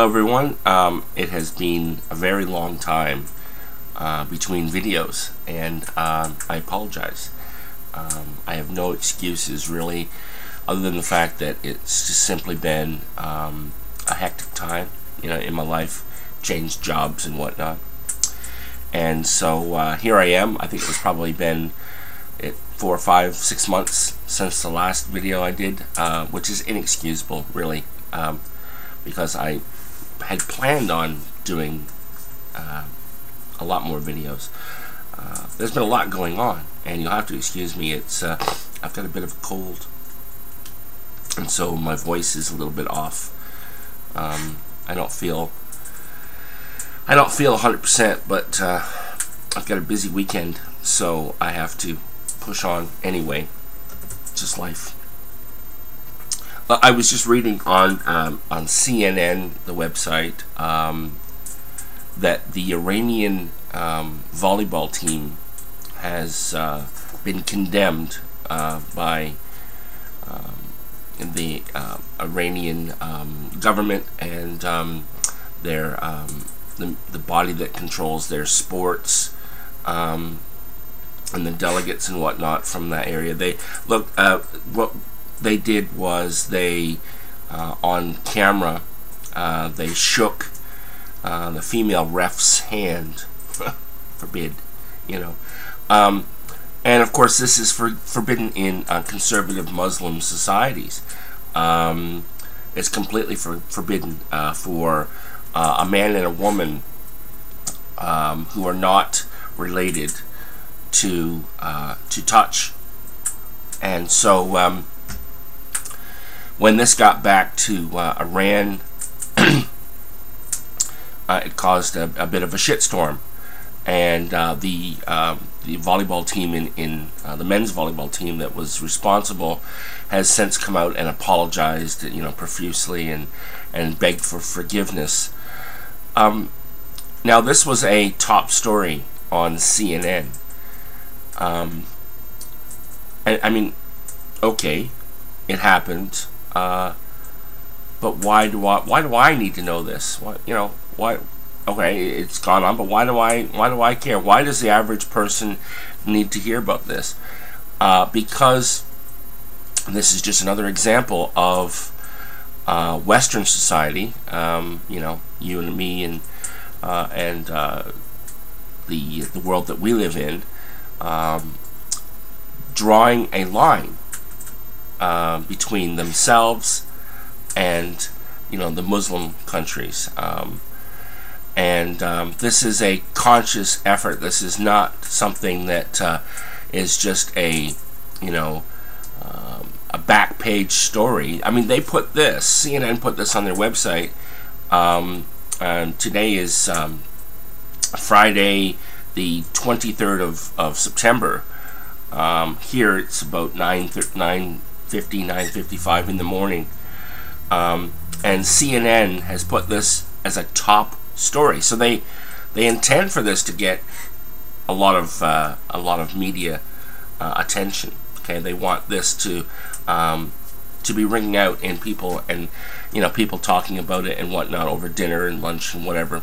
everyone. It has been a very long time between videos, and I apologize. I have no excuses really, other than the fact that it's just simply been a hectic time, in my life, changed jobs and whatnot. And so here I am. I think it was probably been 4 or 5, 6 months since the last video I did, which is inexcusable, really, because I had planned on doing a lot more videos. There's been a lot going on, and you'll have to excuse me. It's I've got a bit of a cold, and so my voice is a little bit off. I don't feel 100%, but I've got a busy weekend, so I have to push on anyway. Just life. I was just reading on CNN, the website, that the Iranian volleyball team has been condemned by the Iranian government and the body that controls their sports, and the delegates and whatnot from that area. What they did was they on camera they shook the female ref's hand. Forbid, and of course this is forbidden in conservative Muslim societies. It's completely forbidden for a man and a woman who are not related to touch. And so when this got back to Iran, it caused a bit of a shitstorm, and the volleyball team in the men's volleyball team that was responsible has since come out and apologized, profusely, and begged for forgiveness. Now this was a top story on CNN. I mean, okay, it happened, but why do I need to know this? Why? Okay, it's gone on, but why do I care? Why does the average person need to hear about this? Because this is just another example of Western society. You and me and the world that we live in, drawing a line between themselves and the Muslim countries, and this is a conscious effort. This is not something that is just a back page story. I mean, they put this, CNN put this on their website. Today is Friday, the 23rd of September. Here it's about 9:50, 9:55 in the morning, and CNN has put this as a top story. So they intend for this to get a lot of media attention. Okay, they want this to be ringing out in people, and people talking about it and whatnot over dinner and lunch and whatever,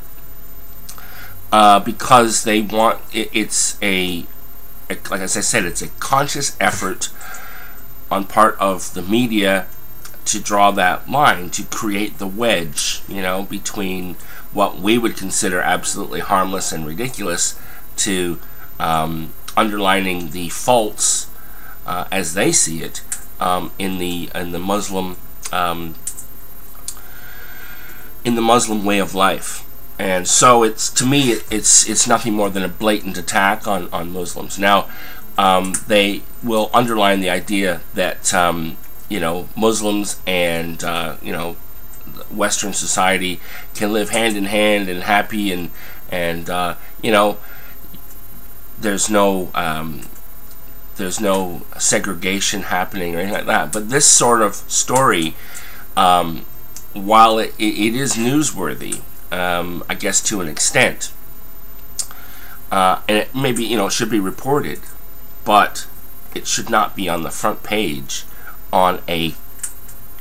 because they want it. It's like as I said, it's a conscious effort on part of the media to draw that line, to create the wedge, between what we would consider absolutely harmless and ridiculous, to underlining the faults as they see it in the Muslim way of life. And so to me it's nothing more than a blatant attack on Muslims. Now they will underline the idea that Muslims and Western society can live hand in hand and happy, and there's no segregation happening or anything like that. But this sort of story, while it is newsworthy, I guess to an extent, and it maybe it should be reported, but it should not be on the front page on a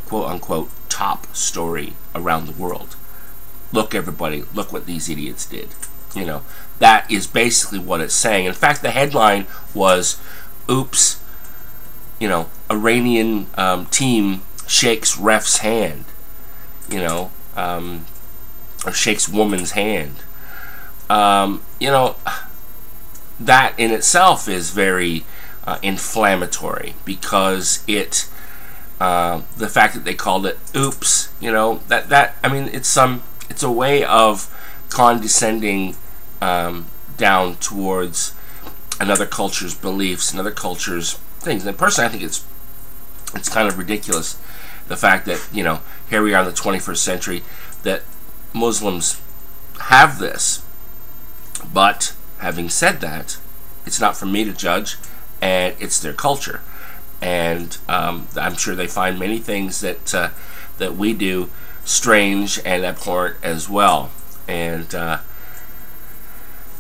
quote-unquote top story around the world. look everybody, look what these idiots did. You know, that is basically what it's saying. In fact, the headline was, "Oops, you know, Iranian team shakes ref's hand," you know, or shakes woman's hand. You know, that in itself is very inflammatory, because it, the fact that they called it "oops," you know, that I mean, it's a way of condescending down towards another culture's beliefs, another culture's things. And personally, I think it's kind of ridiculous, the fact that, you know, here we are in the 21st century, that Muslims have this. But having said that, it's not for me to judge, and it's their culture. And I'm sure they find many things that that we do strange and abhorrent as well. And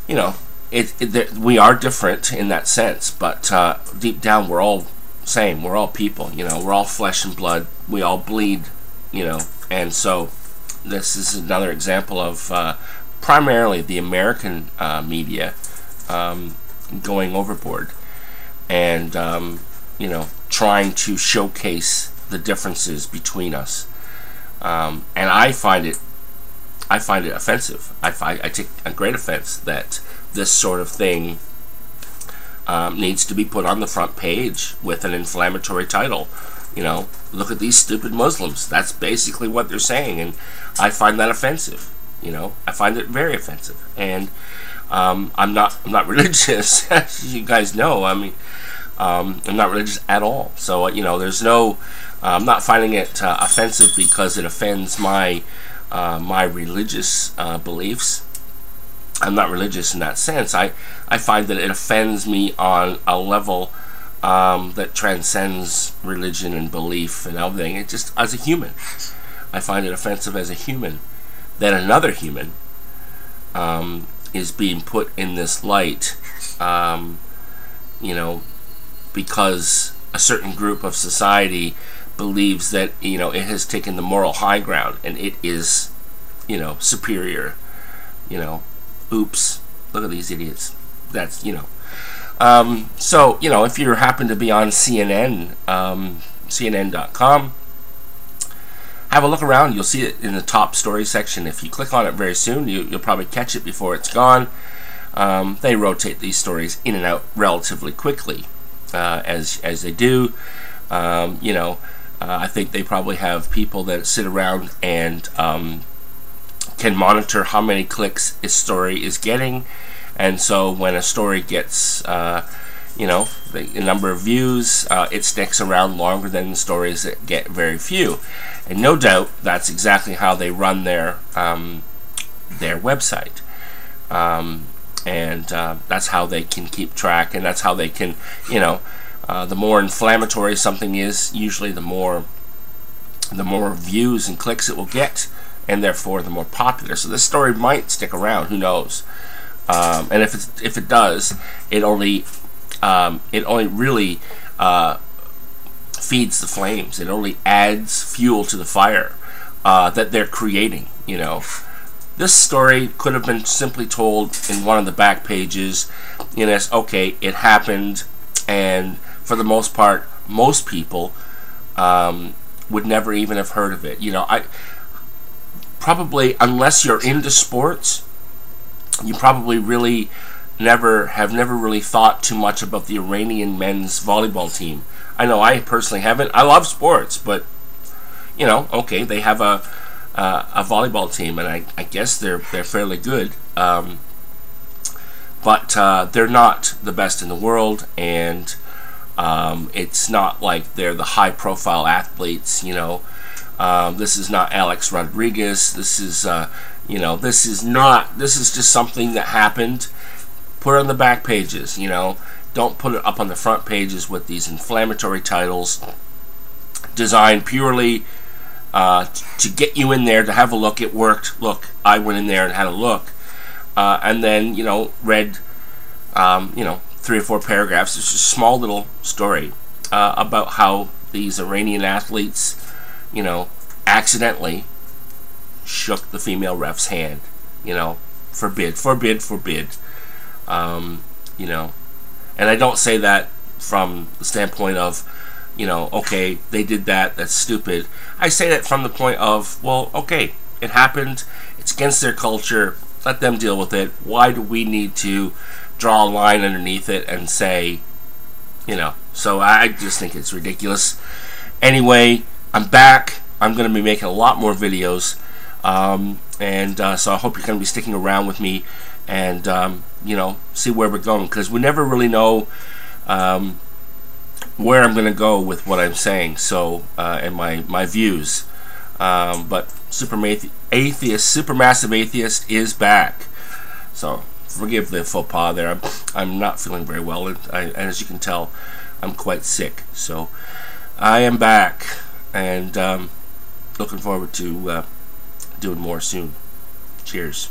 you know, we are different in that sense, but deep down we're all same. We're all people. You know, we're all flesh and blood. We all bleed. You know, and so this is another example of primarily the American media going overboard, and you know, trying to showcase the differences between us. And I find it offensive. I take a great offense that this sort of thing needs to be put on the front page with an inflammatory title. You know, look at these stupid Muslims. That's basically what they're saying, and I find that offensive. You know, I find it very offensive. And I'm not religious, as you guys know. I mean, I'm not religious at all. So you know, there's no. I'm not finding it offensive because it offends my my religious beliefs. I'm not religious in that sense. I find that it offends me on a level that transcends religion and belief and everything. It just, as a human, I find it offensive as a human that another human is being put in this light, you know, because a certain group of society believes that, you know, it has taken the moral high ground and it is, you know, superior. You know, oops, look at these idiots. That's, you know. So, you know, if you happen to be on CNN, CNN.com, have a look around. You'll see it in the top story section. If you click on it very soon, you'll probably catch it before it's gone. They rotate these stories in and out relatively quickly, as they do. You know, I think they probably have people that sit around and can monitor how many clicks a story is getting, and so when a story gets, you know, the number of views, it sticks around longer than the stories that get very few. And no doubt that's exactly how they run their website, and that's how they can keep track, and that's how they can, you know, the more inflammatory something is, usually the more views and clicks it will get, and therefore the more popular. So this story might stick around. Who knows? And if it does, it only really feeds the flames. It only adds fuel to the fire that they're creating. You know, this story could have been simply told in one of the back pages. You know, okay, it happened, and for the most part, most people would never even have heard of it. You know, probably, unless you're into sports, you probably really never really thought too much about the Iranian men's volleyball team. I know I personally haven't. I love sports, but you know, okay, they have a volleyball team, and I guess they're fairly good, but they're not the best in the world, and it's not like they're the high-profile athletes. You know, this is not Alex Rodriguez. This is you know, this is just something that happened. Put it on the back pages. You know, don't put it up on the front pages with these inflammatory titles designed purely to get you in there to have a look. It worked. Look, I went in there and had a look, and then, you know, read you know, 3 or 4 paragraphs. It's just a small little story about how these Iranian athletes, you know, accidentally shook the female ref's hand. You know, forbid, forbid, forbid. You know, and I don't say that from the standpoint of, you know, okay, they did that, that's stupid. I say that from the point of, well, okay, it happened, it's against their culture, let them deal with it. Why do we need to draw a line underneath it and say, you know? So I just think it's ridiculous. Anyway, I'm back. I'm going to be making a lot more videos. So I hope you're going to be sticking around with me and, you know, see where we're going. Because we never really know where I'm going to go with what I'm saying. So, and my views. But supermassive atheist is back. So forgive the faux pas there. I'm not feeling very well, and as you can tell, I'm quite sick. So I am back, and looking forward to doing more soon. Cheers.